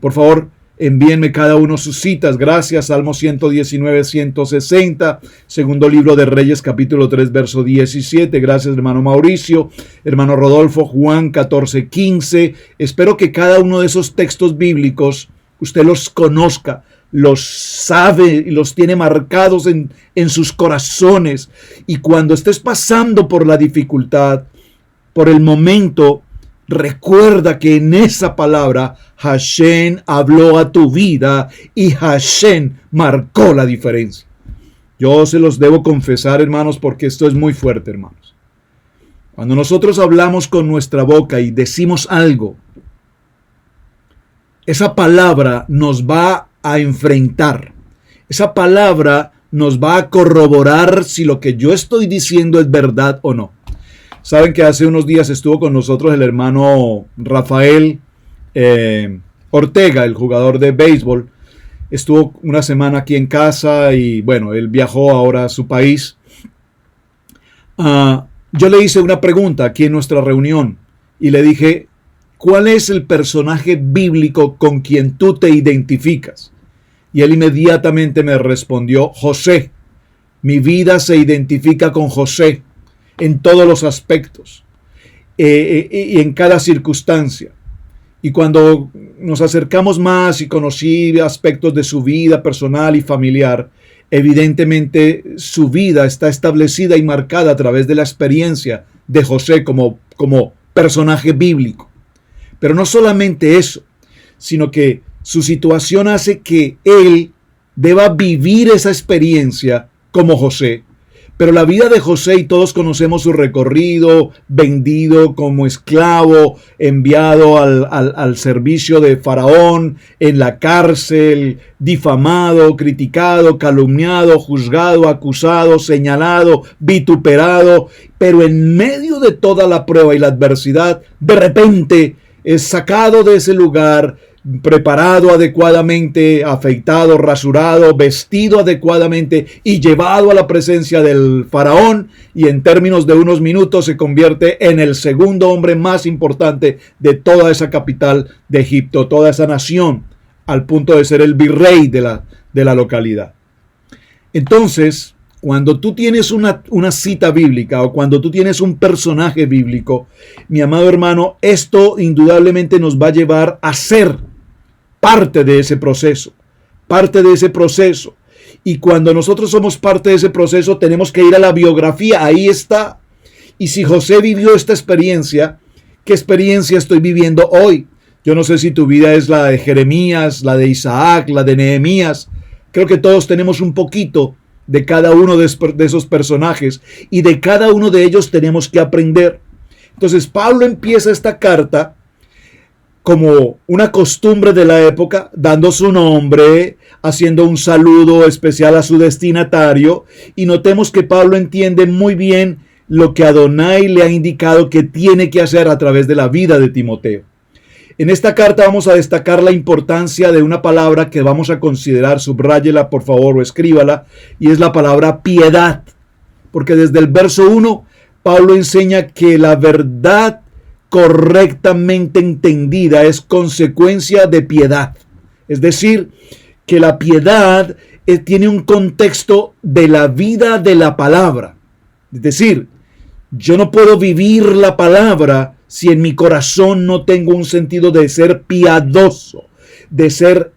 Por favor, envíenme cada uno sus citas. Gracias. Salmo 119, 160. Segundo libro de Reyes, capítulo 3, verso 17. Gracias, hermano Mauricio. Hermano Rodolfo, Juan 14, 15. Espero que cada uno de esos textos bíblicos usted los conozca, los sabe y los tiene marcados en sus corazones. Y cuando estés pasando por la dificultad, por el momento, recuerda que en esa palabra Hashem habló a tu vida y Hashem marcó la diferencia. Yo se los debo confesar, hermanos, porque esto es muy fuerte, hermanos. Cuando nosotros hablamos con nuestra boca y decimos algo, esa palabra nos va a enfrentar. Esa palabra nos va a corroborar si lo que yo estoy diciendo es verdad o no. Saben que hace unos días estuvo con nosotros el hermano Rafael Ortega, el jugador de béisbol. estuvo una semana aquí en casa y bueno, él viajó ahora a su país. Yo le hice una pregunta aquí en nuestra reunión y le dije, ¿cuál es el personaje bíblico con quien tú te identificas? Y él inmediatamente me respondió, José. Mi vida se identifica con José en todos los aspectos y en cada circunstancia. Y cuando nos acercamos más y conocí aspectos de su vida personal y familiar, evidentemente su vida está establecida y marcada a través de la experiencia de José como personaje bíblico. Pero no solamente eso, sino que su situación hace que él deba vivir esa experiencia como José. Pero la vida de José, y todos conocemos su recorrido, vendido como esclavo, enviado al servicio de Faraón, en la cárcel, difamado, criticado, calumniado, juzgado, acusado, señalado, vituperado, pero en medio de toda la prueba y la adversidad, de repente es sacado de ese lugar, preparado adecuadamente, afeitado, rasurado, vestido adecuadamente y llevado a la presencia del faraón, y en términos de unos minutos se convierte en el segundo hombre más importante de toda esa capital de Egipto, toda esa nación, al punto de ser el virrey de la localidad. Entonces, cuando tú tienes una cita bíblica o cuando tú tienes un personaje bíblico, mi amado hermano, esto indudablemente nos va a llevar a ser parte de ese proceso, Y cuando nosotros somos parte de ese proceso, tenemos que ir a la biografía, ahí está. Y si José vivió esta experiencia, ¿qué experiencia estoy viviendo hoy? Yo no sé si tu vida es la de Jeremías, la de Isaac, la de Nehemías. Creo que todos tenemos un poquito de cada uno de esos personajes, y de cada uno de ellos tenemos que aprender. Entonces Pablo empieza esta carta como una costumbre de la época, dando su nombre, haciendo un saludo especial a su destinatario, y notemos que Pablo entiende muy bien lo que Adonai le ha indicado que tiene que hacer a través de la vida de Timoteo. En esta carta vamos a destacar la importancia de una palabra que vamos a considerar, subráyela por favor o escríbala, y es la palabra piedad, porque desde el verso 1 Pablo enseña que la verdad correctamente entendida es consecuencia de piedad. Es decir, que la piedad tiene un contexto de la vida de la palabra. Es decir, yo no puedo vivir la palabra si en mi corazón no tengo un sentido de ser piadoso, de ser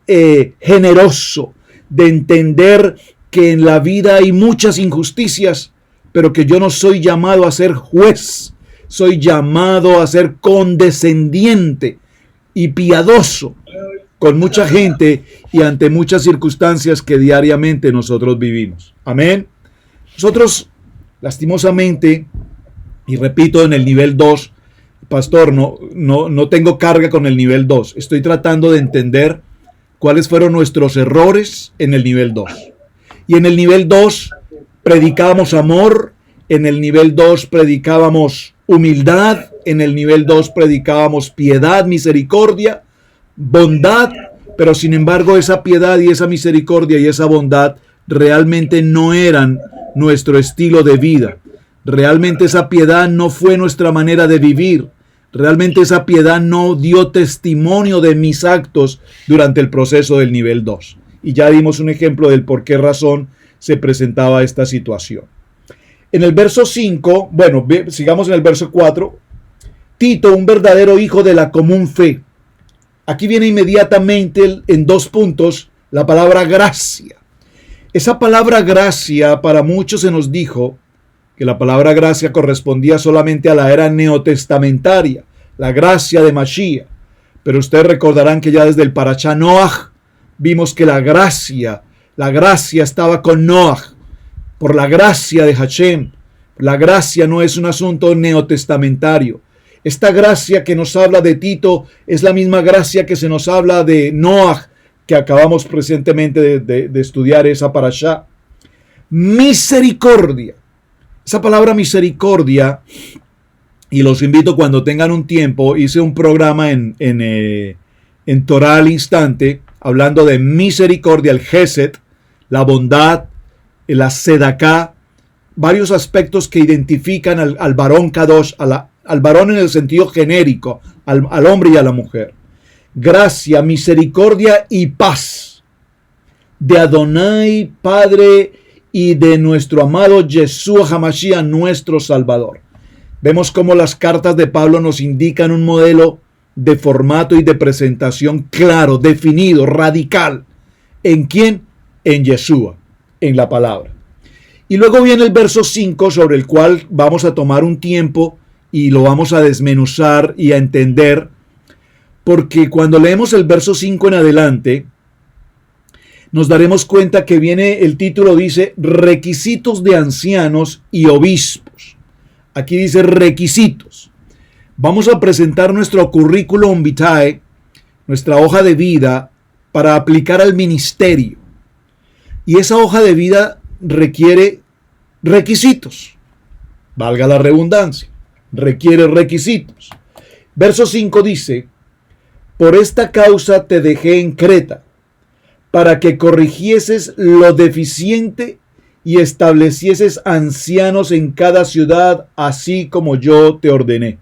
generoso, de entender que en la vida hay muchas injusticias, pero que yo no soy llamado a ser juez. Soy llamado a ser condescendiente y piadoso con mucha gente y ante muchas circunstancias que diariamente nosotros vivimos. Amén. Nosotros, lastimosamente, y repito, en el nivel 2, pastor, no tengo carga con el nivel 2. Estoy tratando de entender cuáles fueron nuestros errores en el nivel 2. Y en el nivel 2 predicábamos amor, en el nivel 2 predicábamos humildad, en el nivel 2 predicábamos piedad, misericordia, bondad, pero sin embargo esa piedad y esa misericordia y esa bondad realmente no eran nuestro estilo de vida. Realmente esa piedad no fue nuestra manera de vivir. Realmente esa piedad no dio testimonio de mis actos durante el proceso del nivel 2. Y ya dimos un ejemplo del por qué razón se presentaba esta situación. En el verso 5, bueno, sigamos en el verso 4. Tito, un verdadero hijo de la común fe. Aquí viene inmediatamente en 2 puntos la palabra gracia. Esa palabra gracia, para muchos se nos dijo que la palabra gracia correspondía solamente a la era neotestamentaria, la gracia de Mashiach. Pero ustedes recordarán que ya desde el Parashá Noach vimos que la gracia estaba con Noach, por la gracia de Hashem. La gracia no es un asunto neotestamentario. Esta gracia que nos habla de Tito es la misma gracia que se nos habla de Noach, que acabamos recientemente de estudiar esa parashá. Misericordia. Esa palabra misericordia, y los invito cuando tengan un tiempo, hice un programa en Torah al Instante, hablando de misericordia, el Gesed, la bondad, la Sedaká, varios aspectos que identifican al varón Kadosh, al varón en el sentido genérico, al hombre y a la mujer. Gracia, misericordia y paz de Adonai, Padre, y de nuestro amado Yeshua HaMashiach, nuestro Salvador. Vemos cómo las cartas de Pablo nos indican un modelo de formato y de presentación claro, definido, radical. ¿En quién? En Yeshua, en la palabra. Y luego viene el verso 5, sobre el cual vamos a tomar un tiempo y lo vamos a desmenuzar y a entender, porque cuando leemos el verso 5 en adelante, nos daremos cuenta que viene, el título dice, requisitos de ancianos y obispos. Aquí dice requisitos. Vamos a presentar nuestro currículum vitae, nuestra hoja de vida, para aplicar al ministerio. Y esa hoja de vida requiere requisitos. Valga la redundancia. Requiere requisitos. Verso 5 dice, por esta causa te dejé en Creta, para que corrigieses lo deficiente y establecieses ancianos en cada ciudad, así como yo te ordené.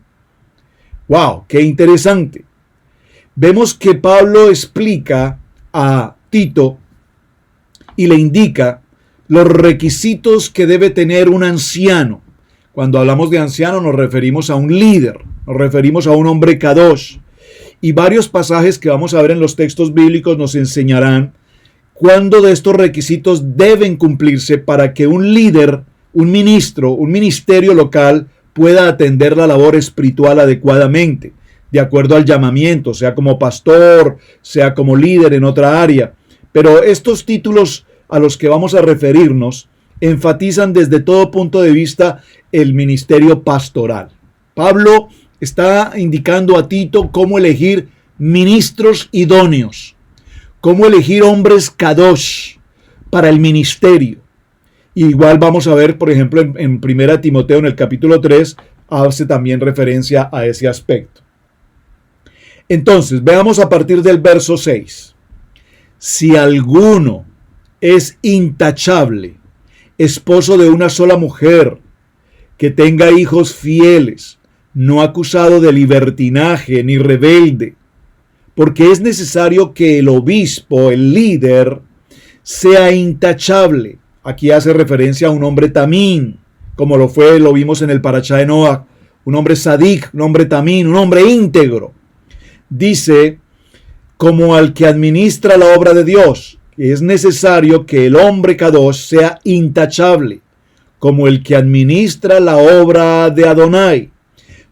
¡Wow! ¡Qué interesante! Vemos que Pablo explica a Tito y le indica los requisitos que debe tener un anciano. Cuando hablamos de anciano nos referimos a un líder, nos referimos a un hombre kadosh. Y varios pasajes que vamos a ver en los textos bíblicos nos enseñarán cuándo de estos requisitos deben cumplirse para que un líder, un ministro, un ministerio local pueda atender la labor espiritual adecuadamente, de acuerdo al llamamiento, sea como pastor, sea como líder en otra área. Pero estos títulos a los que vamos a referirnos enfatizan desde todo punto de vista el ministerio pastoral. Pablo está indicando a Tito cómo elegir ministros idóneos, cómo elegir hombres kadosh para el ministerio. Igual vamos a ver, por ejemplo, en 1 Timoteo, en el capítulo 3, hace también referencia a ese aspecto. Entonces, veamos a partir del verso 6. Si alguno es intachable, esposo de una sola mujer, que tenga hijos fieles, no acusado de libertinaje ni rebelde, porque es necesario que el obispo, el líder, sea intachable. Aquí hace referencia a un hombre tamín, como lo vimos en el Parashá de Noach, un hombre sadik, un hombre tamín, un hombre íntegro. Dice, como al que administra la obra de Dios, que es necesario que el hombre kadosh sea intachable, como el que administra la obra de Adonai,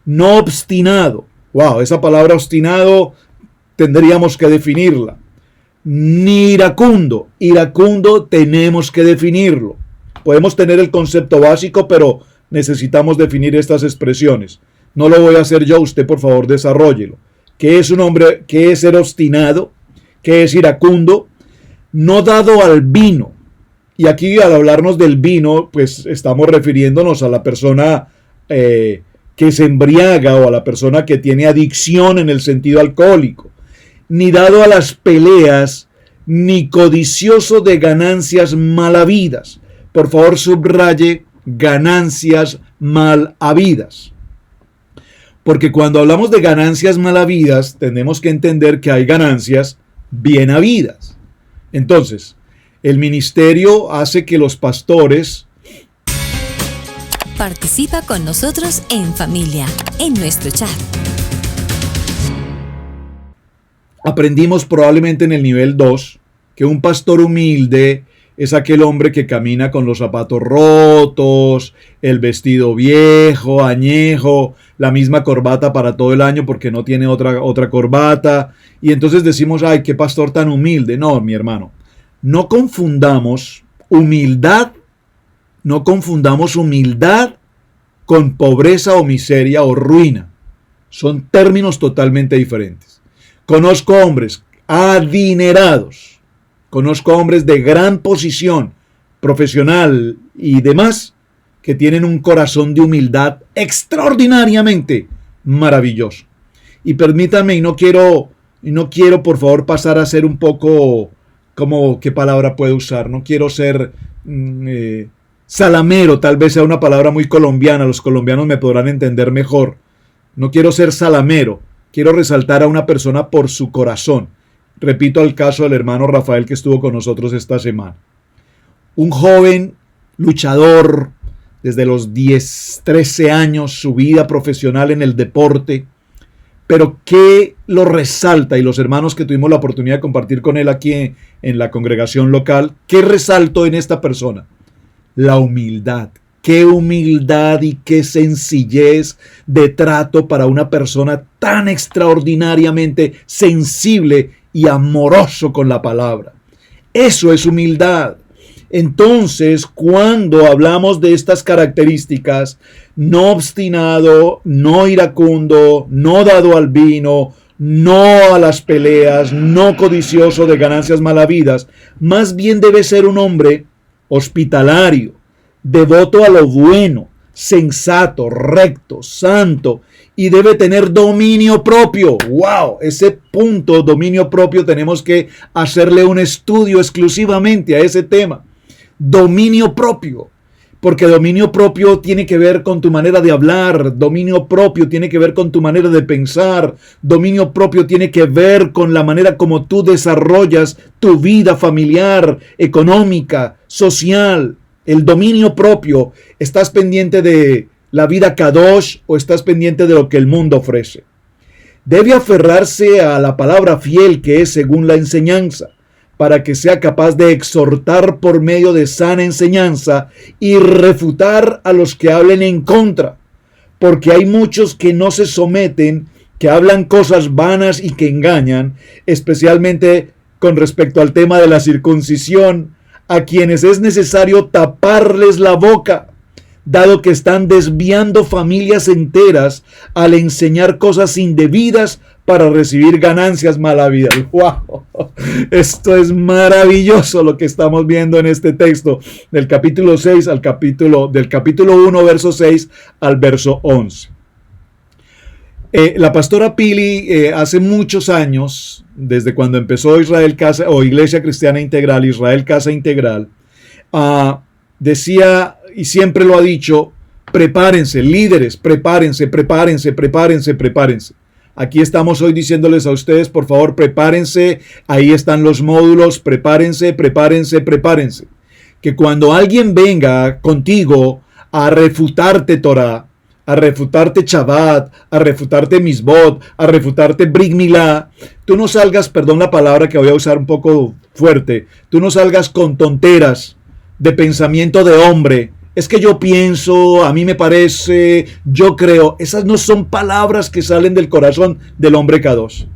no obstinado. Wow, esa palabra obstinado tendríamos que definirla. Ni iracundo. Iracundo tenemos que definirlo. Podemos tener el concepto básico, pero necesitamos definir estas expresiones. No lo voy a hacer yo, usted por favor desarróllelo. ¿Qué es un hombre? ¿Qué es ser obstinado? ¿Qué es iracundo? No dado al vino. Y aquí al hablarnos del vino, pues estamos refiriéndonos a la persona que se embriaga o a la persona que tiene adicción en el sentido alcohólico. Ni dado a las peleas, ni codicioso de ganancias mal habidas. Por favor, subraye ganancias mal habidas. Porque cuando hablamos de ganancias mal habidas, tenemos que entender que hay ganancias bien habidas. Entonces, el ministerio hace que los pastores... Participa con nosotros en familia, en nuestro chat. Aprendimos probablemente en el nivel 2 que un pastor humilde es aquel hombre que camina con los zapatos rotos, el vestido viejo, añejo, la misma corbata para todo el año porque no tiene otra corbata. Y entonces decimos, ay, qué pastor tan humilde. No, mi hermano, no confundamos humildad con pobreza o miseria o ruina. Son términos totalmente diferentes. Conozco hombres adinerados, conozco hombres de gran posición profesional y demás que tienen un corazón de humildad extraordinariamente maravilloso. Y permítanme, y no quiero Y no quiero, por favor, pasar a ser un poco, como, ¿qué palabra puedo usar? No quiero ser salamero, tal vez sea una palabra muy colombiana, los colombianos me podrán entender mejor. No quiero ser salamero, quiero resaltar a una persona por su corazón. Repito el caso del hermano Rafael que estuvo con nosotros esta semana. Un joven luchador desde los 10, 13 años, su vida profesional en el deporte, pero ¿qué lo resalta? Y los hermanos que tuvimos la oportunidad de compartir con él aquí en la congregación local, ¿qué resaltó en esta persona? La humildad. Qué humildad y qué sencillez de trato para una persona tan extraordinariamente sensible y amoroso con la palabra. Eso es humildad. Entonces, cuando hablamos de estas características, no obstinado, no iracundo, no dado al vino, no a las peleas, no codicioso de ganancias malavidas, más bien debe ser un hombre hospitalario, devoto a lo bueno, sensato, recto, santo, y debe tener dominio propio. ¡Wow! Ese punto, dominio propio, tenemos que hacerle un estudio exclusivamente a ese tema. Dominio propio, porque dominio propio tiene que ver con tu manera de hablar, dominio propio tiene que ver con tu manera de pensar, dominio propio tiene que ver con la manera como tú desarrollas tu vida familiar, económica, social. El dominio propio, ¿estás pendiente de la vida kadosh o estás pendiente de lo que el mundo ofrece? Debe aferrarse a la palabra fiel que es según la enseñanza, para que sea capaz de exhortar por medio de sana enseñanza y refutar a los que hablen en contra, porque hay muchos que no se someten, que hablan cosas vanas y que engañan, especialmente con respecto al tema de la circuncisión, a quienes es necesario taparles la boca, dado que están desviando familias enteras al enseñar cosas indebidas para recibir ganancias malavidas. ¡Wow! Esto es maravilloso lo que estamos viendo en este texto del capítulo 6 del capítulo 1, verso 6 al verso 11. La pastora Pili hace muchos años, desde cuando empezó Israel Casa o Iglesia Cristiana Integral, Israel Casa Integral, decía y siempre lo ha dicho: prepárense, líderes, prepárense, prepárense, prepárense, prepárense. Aquí estamos hoy diciéndoles a ustedes, por favor, prepárense, ahí están los módulos, prepárense, prepárense, prepárense. Que cuando alguien venga contigo a refutarte Torah, a refutarte Shabbat, a refutarte Misbot, a refutarte Brit Milá, tú no salgas, perdón la palabra que voy a usar un poco fuerte, tú no salgas con tonteras de pensamiento de hombre. Es que yo pienso, a mí me parece, yo creo. Esas no son palabras que salen del corazón del hombre Kadosh.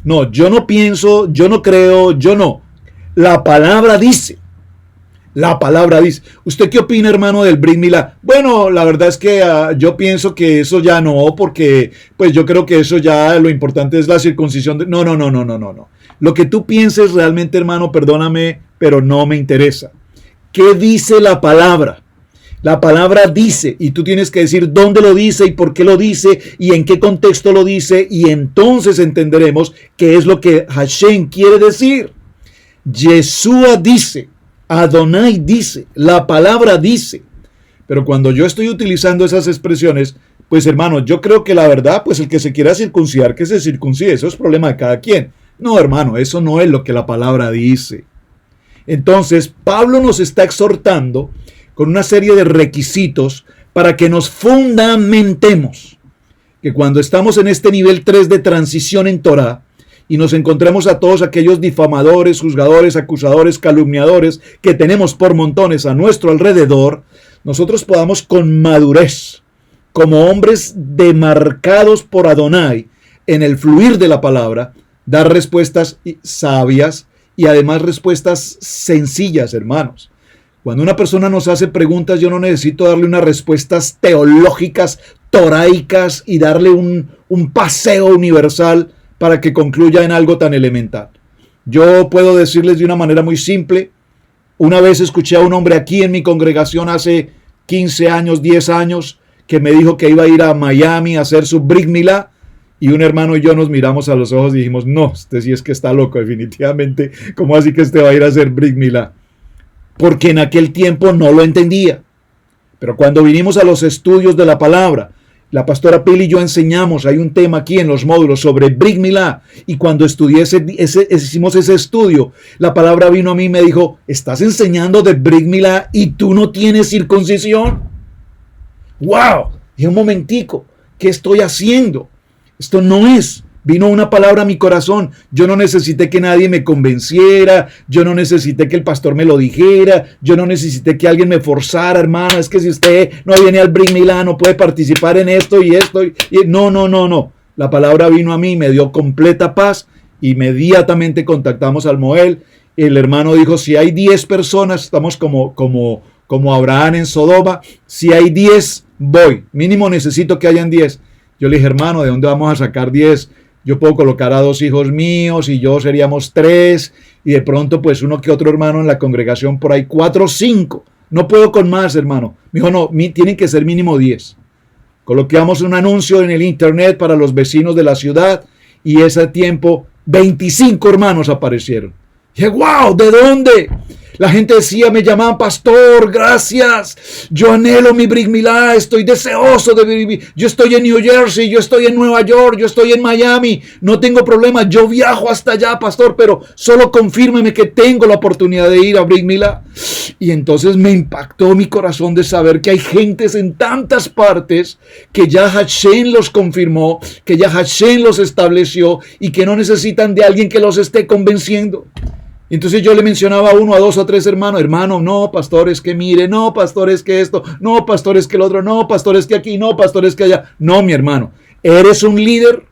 No, yo no pienso, yo no creo, yo no. La palabra dice. La palabra dice. ¿Usted qué opina, hermano, del Brit Milá? Bueno, la verdad es que yo pienso que eso ya no, porque pues yo creo que eso ya lo importante es la circuncisión. No. Lo que tú pienses realmente, hermano, perdóname, pero no me interesa. ¿Qué dice la palabra? La palabra dice, y tú tienes que decir dónde lo dice y por qué lo dice y en qué contexto lo dice, y entonces entenderemos qué es lo que Hashem quiere decir. Yeshua dice, Adonai dice, la palabra dice. Pero cuando yo estoy utilizando esas expresiones, pues hermano, yo creo que la verdad, pues el que se quiera circuncidar, que se circuncide, eso es problema de cada quien. No, hermano, eso no es lo que la palabra dice. Entonces, Pablo nos está exhortando con una serie de requisitos para que nos fundamentemos. Que cuando estamos en este nivel 3 de transición en Torah y nos encontremos a todos aquellos difamadores, juzgadores, acusadores, calumniadores que tenemos por montones a nuestro alrededor, nosotros podamos con madurez, como hombres demarcados por Adonai en el fluir de la palabra, dar respuestas sabias y además respuestas sencillas, hermanos. Cuando una persona nos hace preguntas, yo no necesito darle unas respuestas teológicas, toraicas y darle un paseo universal para que concluya en algo tan elemental. Yo puedo decirles de una manera muy simple. Una vez escuché a un hombre aquí en mi congregación hace 15 años, 10 años, que me dijo que iba a ir a Miami a hacer su Brit Milá. Y un hermano y yo nos miramos a los ojos y dijimos, no, este sí es que está loco, definitivamente. ¿Cómo así que este va a ir a hacer Brit Milá? Porque en aquel tiempo no lo entendía. Pero cuando vinimos a los estudios de la palabra, la pastora Pili y yo enseñamos, hay un tema aquí en los módulos sobre Brit Milá, y cuando hicimos ese estudio, la palabra vino a mí y me dijo, ¿estás enseñando de Brit Milá y tú no tienes circuncisión? ¡Wow! Y un momentico, ¿qué estoy haciendo? Esto no es. Vino una palabra a mi corazón. Yo no necesité que nadie me convenciera. Yo no necesité que el pastor me lo dijera. Yo no necesité que alguien me forzara, hermano. Es que si usted no viene al Brit Milá, no puede participar en esto y esto. No. La palabra vino a mí, me dio completa paz. Inmediatamente contactamos al Moel. El hermano dijo, si hay 10 personas, estamos como Abraham en Sodoma. Si hay 10, voy. Mínimo necesito que hayan 10. Yo le dije, hermano, ¿de dónde vamos a sacar 10? Yo puedo colocar a 2 hijos míos y yo seríamos 3, y de pronto pues uno que otro hermano en la congregación por ahí, 4 o 5. No puedo con más, hermano. Me dijo, no, tienen que ser mínimo 10. Coloqueamos un anuncio en el internet para los vecinos de la ciudad y ese tiempo 25 hermanos aparecieron. Y dije, wow, ¿de dónde? La gente decía, me llamaban pastor, gracias, yo anhelo mi Brit Milá, estoy deseoso de vivir, yo estoy en New Jersey, yo estoy en Nueva York, yo estoy en Miami, no tengo problema, yo viajo hasta allá, pastor, pero solo confírmeme que tengo la oportunidad de ir a Brit Milá. Y entonces me impactó mi corazón de saber que hay gentes en tantas partes que ya Hashem los confirmó, que ya Hashem los estableció y que no necesitan de alguien que los esté convenciendo. Entonces yo le mencionaba a 1, a 2, a 3 hermanos, hermano, no, pastores que mire, no, pastores que esto, no, pastores que el otro, no, pastores que aquí, no, pastores que allá. No, mi hermano, eres un líder,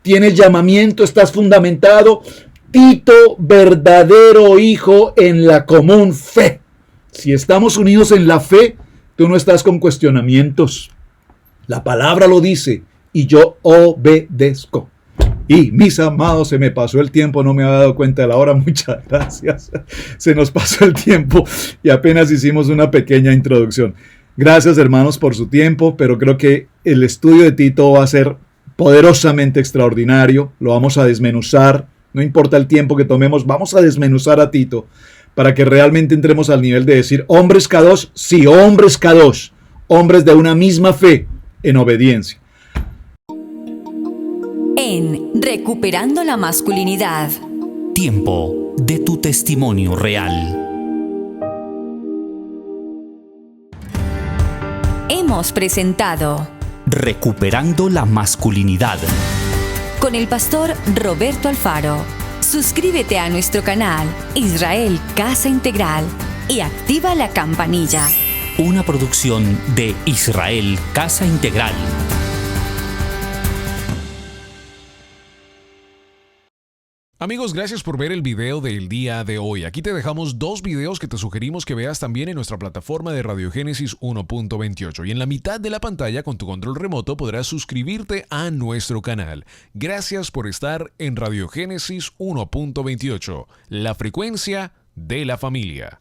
tienes llamamiento, estás fundamentado. Tito, verdadero hijo en la común fe. Si estamos unidos en la fe, tú no estás con cuestionamientos. La palabra lo dice y yo obedezco. Y mis amados, se me pasó el tiempo, no me había dado cuenta de la hora, muchas gracias. Se nos pasó el tiempo y apenas hicimos una pequeña introducción. Gracias, hermanos, por su tiempo, pero creo que el estudio de Tito va a ser poderosamente extraordinario. Lo vamos a desmenuzar, no importa el tiempo que tomemos, vamos a desmenuzar a Tito para que realmente entremos al nivel de decir, hombres kadosh, sí, hombres kadosh, hombres de una misma fe en obediencia. En Recuperando la Masculinidad. Tiempo de tu testimonio real. Hemos presentado Recuperando la Masculinidad. con el pastor Roberto Alfaro. Suscríbete a nuestro canal Israel Casa Integral y activa la campanilla. Una producción de Israel Casa Integral. Amigos, gracias por ver el video del día de hoy. Aquí te dejamos 2 videos que te sugerimos que veas también en nuestra plataforma de Radiogénesis 1.28. Y en la mitad de la pantalla, con tu control remoto, podrás suscribirte a nuestro canal. Gracias por estar en Radiogénesis 1.28, la frecuencia de la familia.